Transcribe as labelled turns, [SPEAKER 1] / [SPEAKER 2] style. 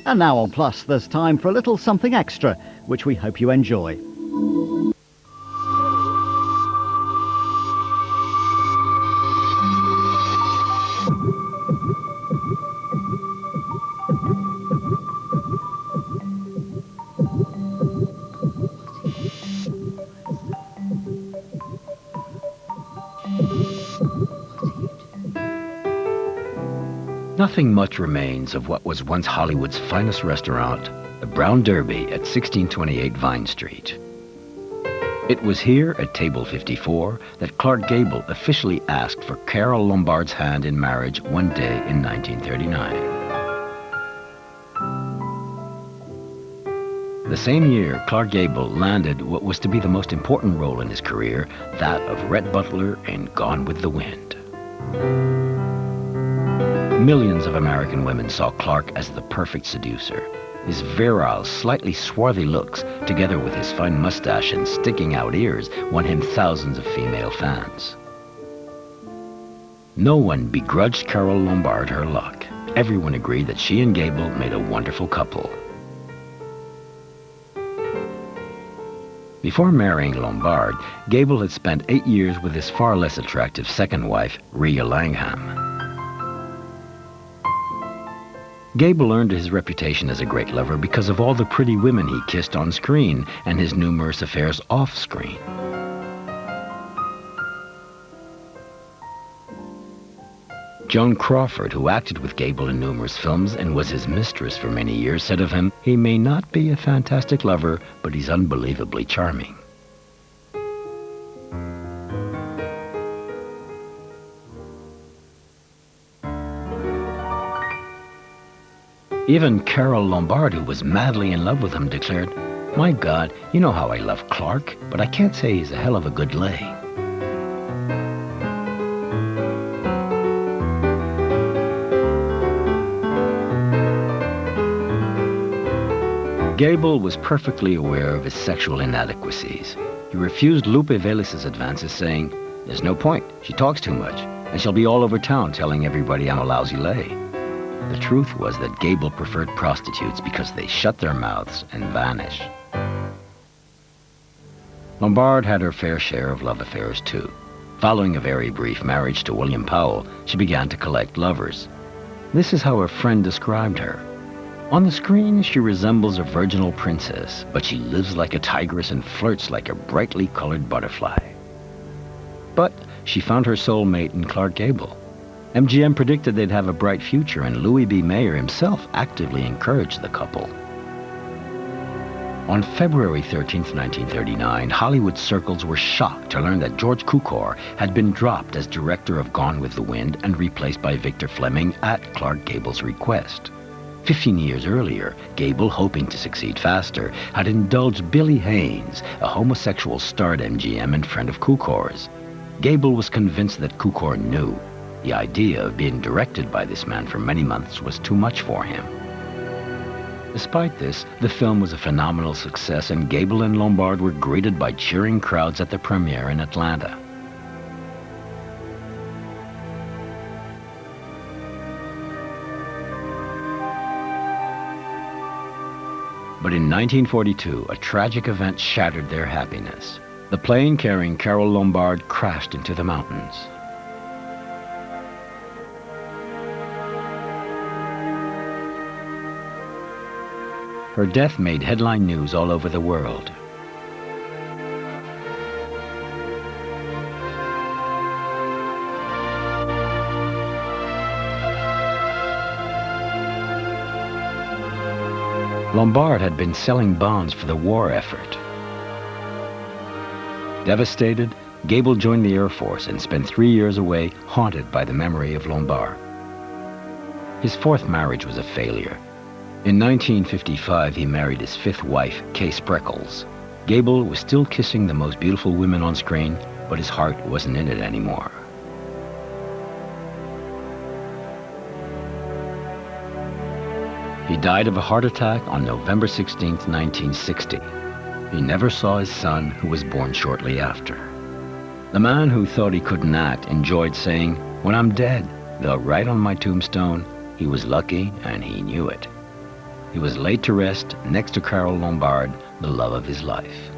[SPEAKER 1] And now on Plus, there's time for a little something extra, which we hope you enjoy.
[SPEAKER 2] Nothing much remains of what was once Hollywood's finest restaurant, the Brown Derby at 1628 Vine Street. It was here, at table 54, that Clark Gable officially asked for Carole Lombard's hand in marriage one day in 1939. The same year, Clark Gable landed what was to be the most important role in his career, that of Rhett Butler in Gone with the Wind. Millions of American women saw Clark as the perfect seducer. His virile, slightly swarthy looks, together with his fine mustache and sticking out ears, won him thousands of female fans. No one begrudged Carole Lombard her luck. Everyone agreed that she and Gable made a wonderful couple. Before marrying Lombard, Gable had spent 8 years with his far less attractive second wife, Rhea Langham. Gable earned his reputation as a great lover because of all the pretty women he kissed on screen and his numerous affairs off-screen. Joan Crawford, who acted with Gable in numerous films and was his mistress for many years, said of him, "He may not be a fantastic lover, but he's unbelievably charming." Even Carole Lombard, who was madly in love with him, declared, "My God, you know how I love Clark, but I can't say he's a hell of a good lay." Gable was perfectly aware of his sexual inadequacies. He refused Lupe Velis's advances, saying, "There's no point. She talks too much, and she'll be all over town telling everybody I'm a lousy lay." The truth was that Gable preferred prostitutes because they shut their mouths and vanish. Lombard had her fair share of love affairs too. Following a very brief marriage to William Powell, she began to collect lovers. This is how a friend described her. "On the screen, she resembles a virginal princess, but she lives like a tigress and flirts like a brightly colored butterfly." But she found her soulmate in Clark Gable. MGM predicted they'd have a bright future, and Louis B. Mayer himself actively encouraged the couple. On February 13, 1939, Hollywood circles were shocked to learn that George Cukor had been dropped as director of Gone with the Wind and replaced by Victor Fleming at Clark Gable's request. 15 years earlier, Gable, hoping to succeed faster, had indulged Billy Haynes, a homosexual star at MGM and friend of Cukor's. Gable was convinced that Cukor knew. The idea of being directed by this man for many months was too much for him. Despite this, the film was a phenomenal success, and Gable and Lombard were greeted by cheering crowds at the premiere in Atlanta. But in 1942, a tragic event shattered their happiness. The plane carrying Carole Lombard crashed into the mountains. Her death made headline news all over the world. Lombard had been selling bonds for the war effort. Devastated, Gable joined the Air Force and spent 3 years away, haunted by the memory of Lombard. His fourth marriage was a failure. In 1955, he married his fifth wife, Kay Spreckles. Gable was still kissing the most beautiful women on screen, but his heart wasn't in it anymore. He died of a heart attack on November 16, 1960. He never saw his son, who was born shortly after. The man who thought he couldn't act enjoyed saying, "When I'm dead, they'll write on my tombstone, he was lucky and he knew it." He was laid to rest next to Carole Lombard, the love of his life.